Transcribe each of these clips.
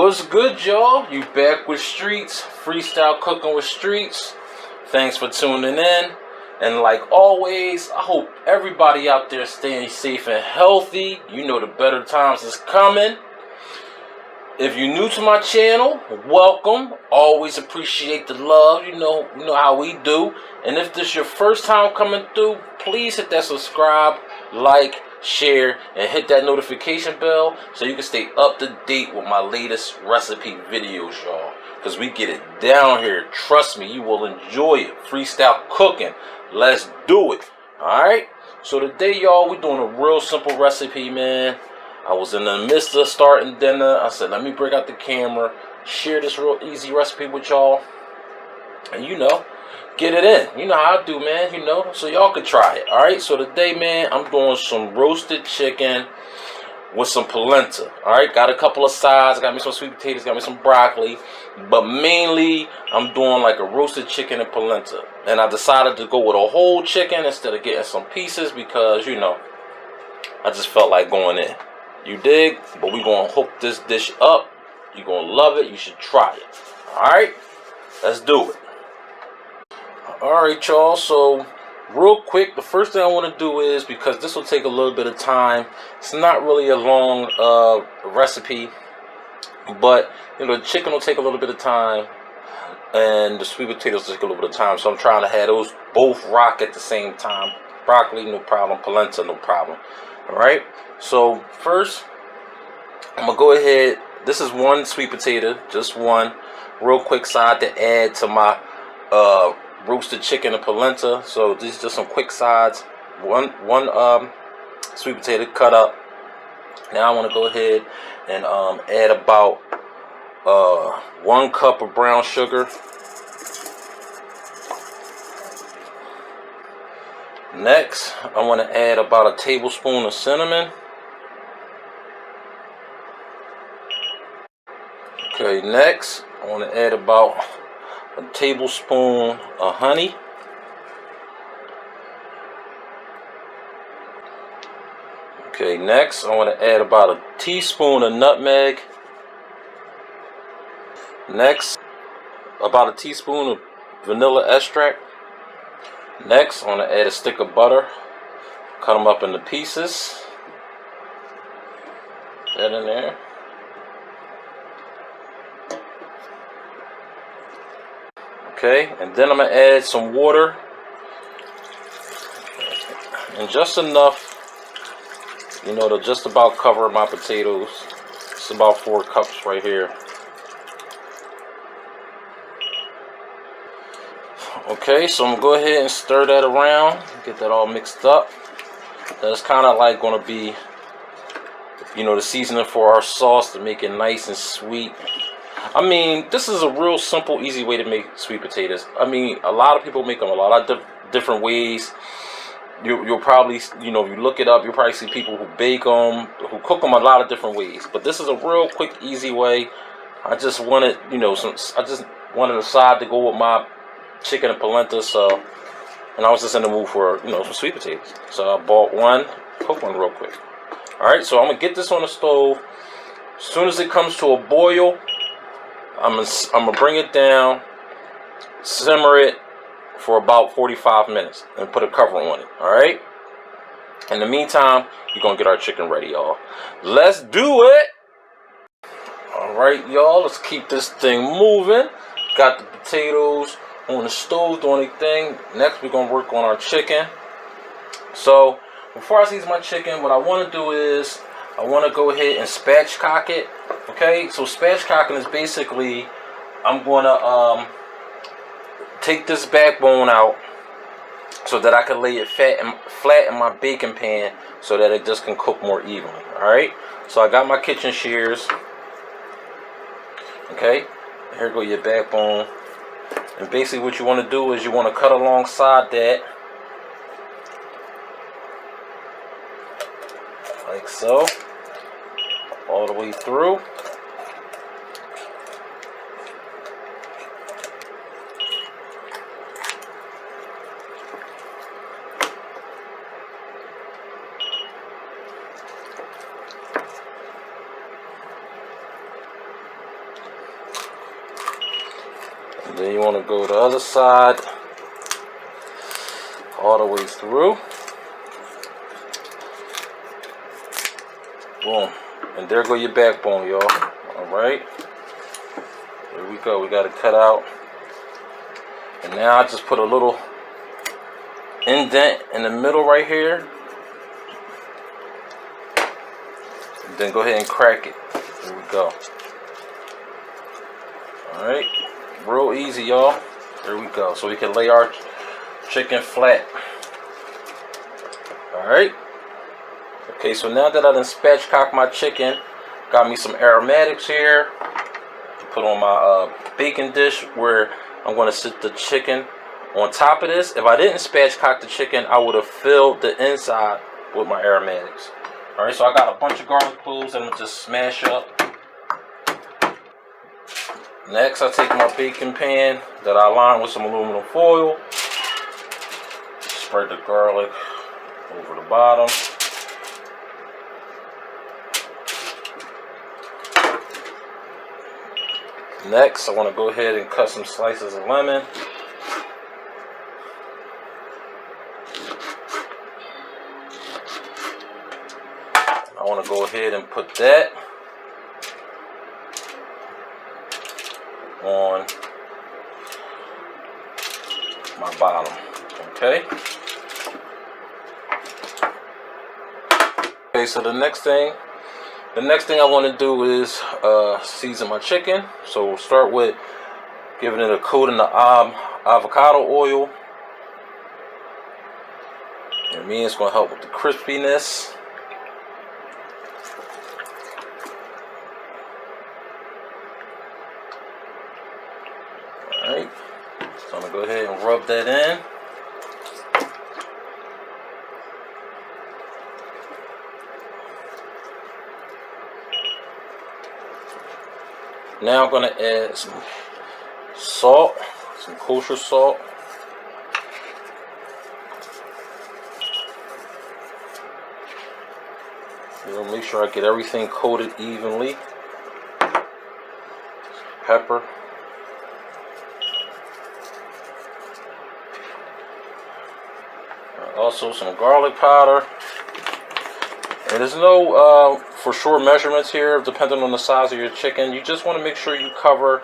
What's good, y'all? You back with Streets, freestyle cooking with Streets. Thanks for tuning in. And like always, I hope everybody out there staying safe and healthy. You know the better times is coming. If you're new to my channel, welcome. Always appreciate the love. You know how we do. And if this is your first time coming through, please hit that subscribe, like, share, and hit that notification bell so you can stay up to date with my latest recipe videos, y'all. Because we get it down here. Trust me, you will enjoy it. Freestyle cooking. Let's do it. Alright? So today, y'all, we're doing a real simple recipe, man. I was in the midst of starting dinner. I said, let me break out the camera, share this real easy recipe with y'all, and get it in. You know how I do, man, so y'all could try it. Alright, so today, man, I'm doing some roasted chicken with some polenta. Alright, got a couple of sides. Got me some sweet potatoes, got me some broccoli, but mainly I'm doing like a roasted chicken and polenta. And I decided to go with a whole chicken instead of getting some pieces because, I just felt like going in. You dig? But we're going to hook this dish up. You're going to love it. You should try it. Alright? Let's do it. Alright, y'all. So, real quick, the first thing I want to do is, because this will take a little bit of time, it's not really a long recipe, but, the chicken will take a little bit of time, and the sweet potatoes will take a little bit of time, so I'm trying to have those both rock at the same time. Broccoli, no problem. Polenta, no problem. Alright? So first, I'm going to go ahead. This is one sweet potato, just one. Real quick side to add to my roasted chicken and polenta. So these are just some quick sides. One sweet potato cut up. Now I want to go ahead and add about 1 cup of brown sugar. Next, I want to add about a tablespoon of cinnamon. Okay, next, I want to add about a tablespoon of honey. Okay, next, I want to add about a teaspoon of nutmeg. Next, about a teaspoon of vanilla extract. Next, I want to add a stick of butter. Cut them up into pieces. That in there. Okay, and then I'm going to add some water. And just enough, to just about cover my potatoes. It's about 4 cups right here. Okay, so I'm going to go ahead and stir that around. Get that all mixed up. That's kind of like going to be, the seasoning for our sauce to make it nice and sweet. I mean, this is a real simple, easy way to make sweet potatoes. I mean, a lot of people make them a lot of different ways. You'll probably, if you look it up, you'll probably see people who bake them, who cook them a lot of different ways. But this is a real quick, easy way. I just wanted, I just wanted a side to go with my chicken and polenta, and I was just in the mood for, some sweet potatoes. So I bought one, cook one real quick. Alright, so I'm going to get this on the stove. As soon as it comes to a boil, I'm gonna bring it down, simmer it for about 45 minutes, and put a cover on it. Alright? In the meantime, we're gonna get our chicken ready, y'all. Let's do it! Alright, y'all, let's keep this thing moving. Got the potatoes on the stove doing their thing. Next, we're gonna work on our chicken. So, before I season my chicken, what I want to do is I want to go ahead and spatchcock it. Okay, so spatchcocking is basically, I'm going to take this backbone out so that I can lay it flat in my baking pan so that it just can cook more evenly. Alright, so I got my kitchen shears. Okay, here go your backbone. And basically what you want to do is you want to cut alongside that. Like so. All the way through. going to go the other side all the way through. Boom. And there go your backbone, y'all. Alright. Here we go. We got it cut out. And now I just put a little indent in the middle right here. And then go ahead and crack it. Here we go. Alright. Real easy, y'all. There we go. So we can lay our chicken flat. Alright. Okay, so now that I done spatchcocked my chicken, got me some aromatics here to put on my baking dish where I'm going to sit the chicken on top of this. If I didn't spatchcock the chicken, I would have filled the inside with my aromatics. Alright, so I got a bunch of garlic cloves that I'm going to just smash up. Next, I take my baking pan that I line with some aluminum foil. Spread the garlic over the bottom. Next, I want to go ahead and cut some slices of lemon. I want to go ahead and put that on my bottom. Okay. Okay, so the next thing I want to do is season my chicken. So we'll start with giving it a coat in the avocado oil. And it's going to help with the crispiness. Alright, so I'm going to go ahead and rub that in. Now I'm going to add some salt, some kosher salt. Make sure I get everything coated evenly. Pepper. Also some garlic powder. And there's no for sure measurements here depending on the size of your chicken. You just want to make sure you cover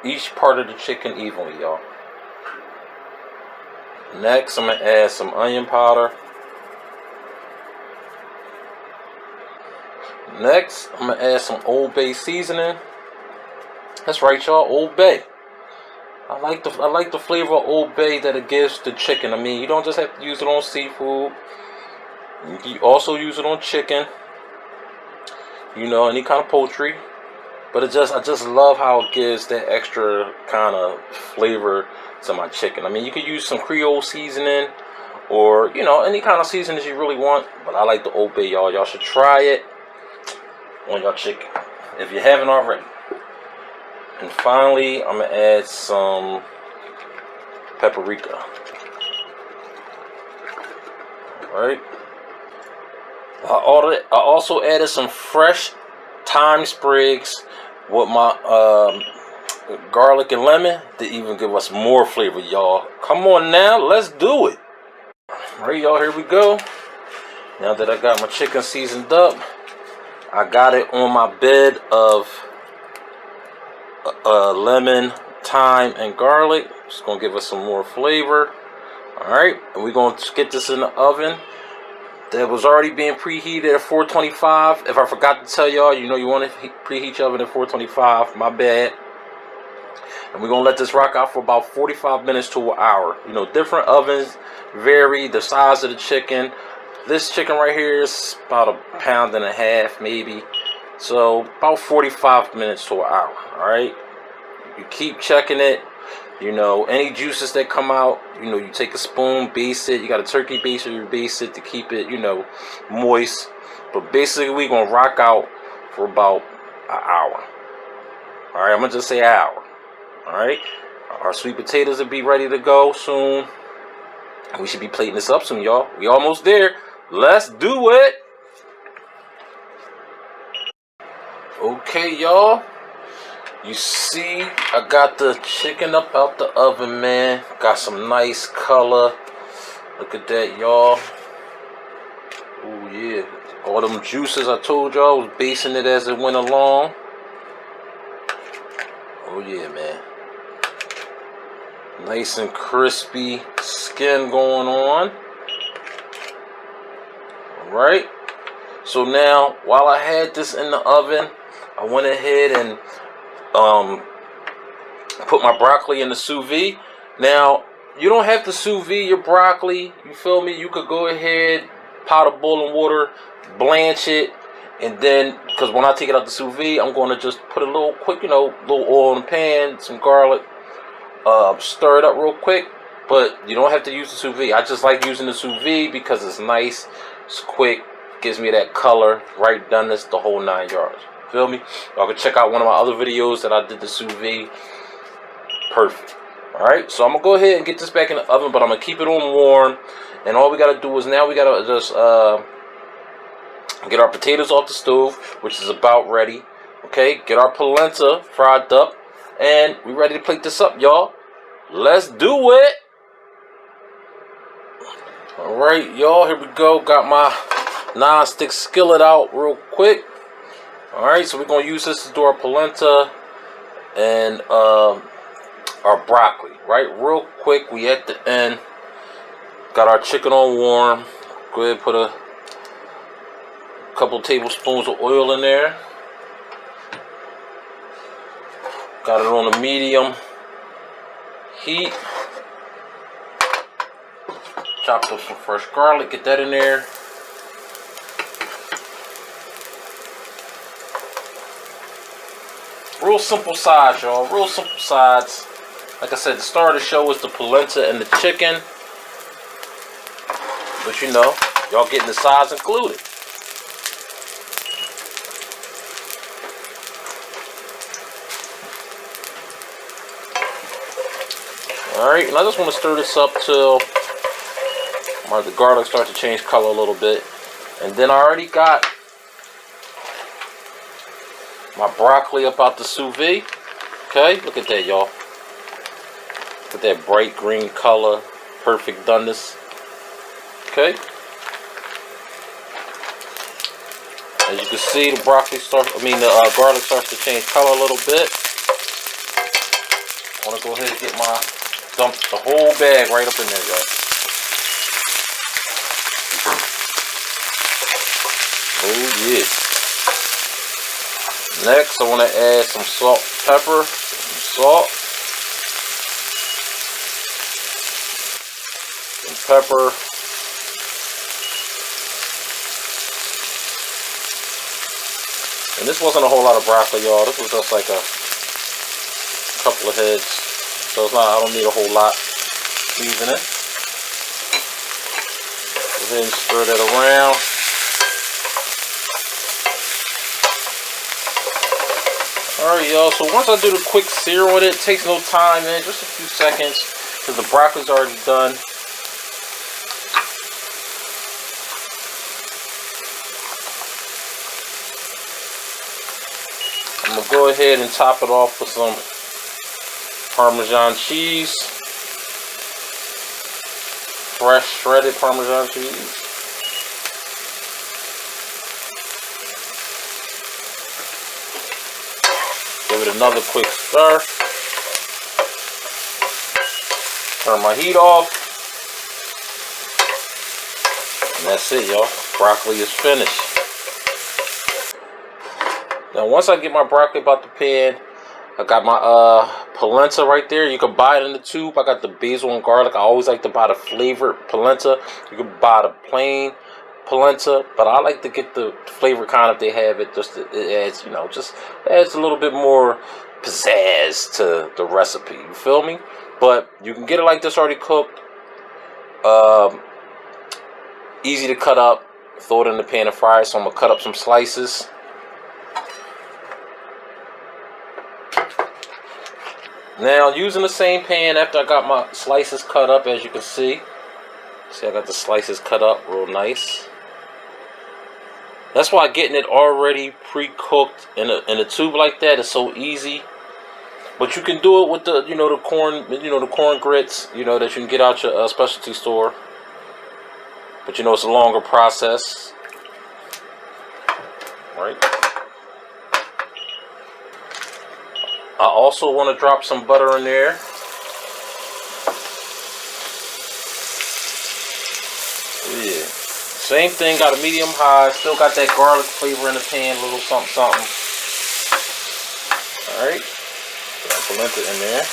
each part of the chicken evenly, y'all. Next, I'm going to add some onion powder. Next, I'm going to add some Old Bay seasoning. That's right, y'all, Old Bay. I like the flavor of Old Bay that it gives the chicken. I mean, you don't just have to use it on seafood. You can also use it on chicken. You know, any kind of poultry. But I just love how it gives that extra kind of flavor to my chicken. I mean, you could use some Creole seasoning or, you know, any kind of seasoning you really want. But I like the Old Bay, y'all. Y'all should try it on your chicken if you haven't already. And finally, I'm going to add some paprika. Alright. I also added some fresh thyme sprigs with my garlic and lemon to even give us more flavor, y'all. Come on now, let's do it. Alright, y'all, here we go. Now that I got my chicken seasoned up, I got it on my bed of lemon, thyme, and garlic. It's going to give us some more flavor. Alright, and we're going to get this in the oven. That was already being preheated at 425. If I forgot to tell y'all, you know you want to preheat your oven at 425. My bad. And we're going to let this rock out for about 45 minutes to an hour. You know, different ovens vary the size of the chicken. This chicken right here is about 1.5 pounds, maybe. So about 45 minutes to an hour. Alright. You keep checking it. You know, any juices that come out, you know, you take a spoon, baste it. You got a turkey baster, you baste it to keep it, you know, moist. But basically, we're going to rock out for about an hour. Alright, I'm going to just say an hour. Alright, our sweet potatoes will be ready to go soon. We should be plating this up soon, y'all. We almost there. Let's do it. Okay, y'all. You see, I got the chicken up out the oven, man. Got some nice color. Look at that, y'all. Oh yeah. All them juices I told y'all, I was basting it as it went along. Oh yeah, man. Nice and crispy skin going on. Alright. So now, while I had this in the oven, I went ahead and put my broccoli in the sous vide. Now, you don't have to sous vide your broccoli. You feel me? You could go ahead, pot of boiling water, blanch it, and then, because when I take it out the sous vide, I'm going to just put a little quick, little oil in the pan, some garlic, stir it up real quick. But you don't have to use the sous vide. I just like using the sous vide because it's nice, it's quick, gives me that color, right doneness, the whole 9 yards. Feel me? Y'all can check out one of my other videos that I did the sous vide. Perfect. Alright, so I'm going to go ahead and get this back in the oven, but I'm going to keep it on warm. And all we got to do is now we got to just get our potatoes off the stove, which is about ready. Okay, get our polenta fried up, and we ready to plate this up, y'all. Let's do it. Alright, y'all, here we go. Got my non-stick skillet out real quick. Alright, so we're going to use this to do our polenta and our broccoli, right? Real quick, we at the end. Got our chicken on warm. Go ahead and put a couple tablespoons of oil in there. Got it on a medium heat. Chopped up some fresh garlic, get that in there. Real simple sides, y'all. Real simple sides. Like I said, the star of the show is the polenta and the chicken. But you know, y'all getting the sides included. Alright, and I just want to stir this up till the garlic starts to change color a little bit. And then I already got my broccoli up out the sous vide. Okay, look at that, y'all. Look at that bright green color. Perfect doneness. Okay. As you can see, the garlic starts to change color a little bit. I want to go ahead and get dump the whole bag right up in there, y'all. Oh yeah. Next, I want to add some salt, pepper, some salt, some pepper, and this wasn't a whole lot of broccoli, y'all. This was just like a couple of heads, so it's not. I don't need a whole lot seasoning. Go ahead and stir that around. Alright, y'all, so once I do the quick sear on it, takes no time, man, just a few seconds, because the broccoli's already done. I'm going to go ahead and top it off with some Parmesan cheese, fresh shredded Parmesan cheese. Give it another quick stir. Turn my heat off. And that's it, y'all. Broccoli is finished. Now, once I get my broccoli about the pan, I got my polenta right there. You can buy it in the tube. I got the basil and garlic. I always like to buy the flavored polenta. You can buy the plain polenta, but I like to get the flavor kind if they have it. Just it adds, just adds a little bit more pizzazz to the recipe. You feel me? But you can get it like this already cooked. Easy to cut up. Throw it in the pan and fry it. So I'm gonna cut up some slices. Now, using the same pan after I got my slices cut up, as you can see. See, I got the slices cut up real nice. That's why getting it already pre-cooked in a tube like that is so easy. But you can do it with the, the corn, the corn grits, that you can get out your specialty store. But it's a longer process, right? I also want to drop some butter in there. Yeah. Same thing, got a medium high, still got that garlic flavor in the pan, a little something, something. Alright. Got polenta in there.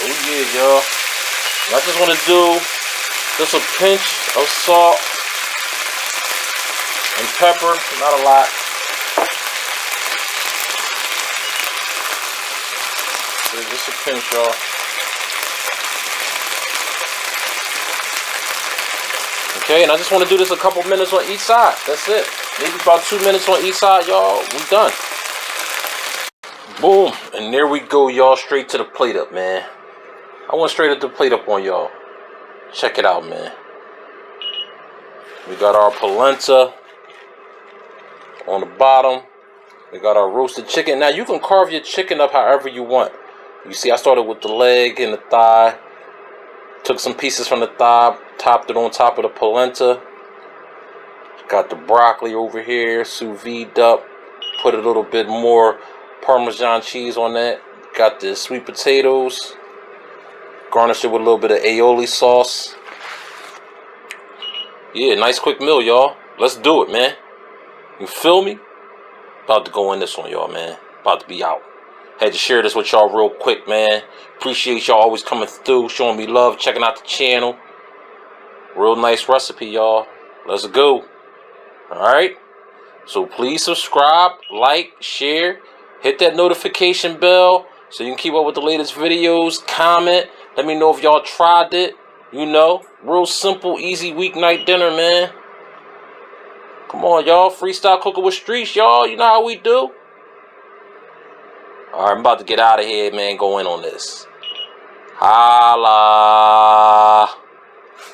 Oh yeah, y'all. I just want to do just a pinch of salt and pepper, not a lot. Just a pinch, y'all. Okay, and I just want to do this a couple minutes on each side. That's it. Maybe about 2 minutes on each side, y'all. We done. Boom. And there we go, y'all. Straight to the plate up, man. I went straight to the plate up on y'all. Check it out, man. We got our polenta on the bottom. We got our roasted chicken. Now, you can carve your chicken up however you want. You see, I started with the leg and the thigh. Took some pieces from the thigh, topped it on top of the polenta. Got the broccoli over here, sous vide up. Put a little bit more Parmesan cheese on that. Got the sweet potatoes. Garnish it with a little bit of aioli sauce. Yeah, nice quick meal, y'all. Let's do it, man. You feel me? About to go in this one, y'all, man. About to be out. Had to share this with y'all real quick, man. Appreciate y'all always coming through, showing me love, checking out the channel. Real nice recipe, y'all. Let's go. Alright? So please subscribe, like, share, hit that notification bell so you can keep up with the latest videos. Comment. Let me know if y'all tried it. Real simple, easy weeknight dinner, man. Come on, y'all. Freestyle cooking with streets, y'all. You know how we do. Alright, I'm about to get out of here, man. Go in on this. Holla.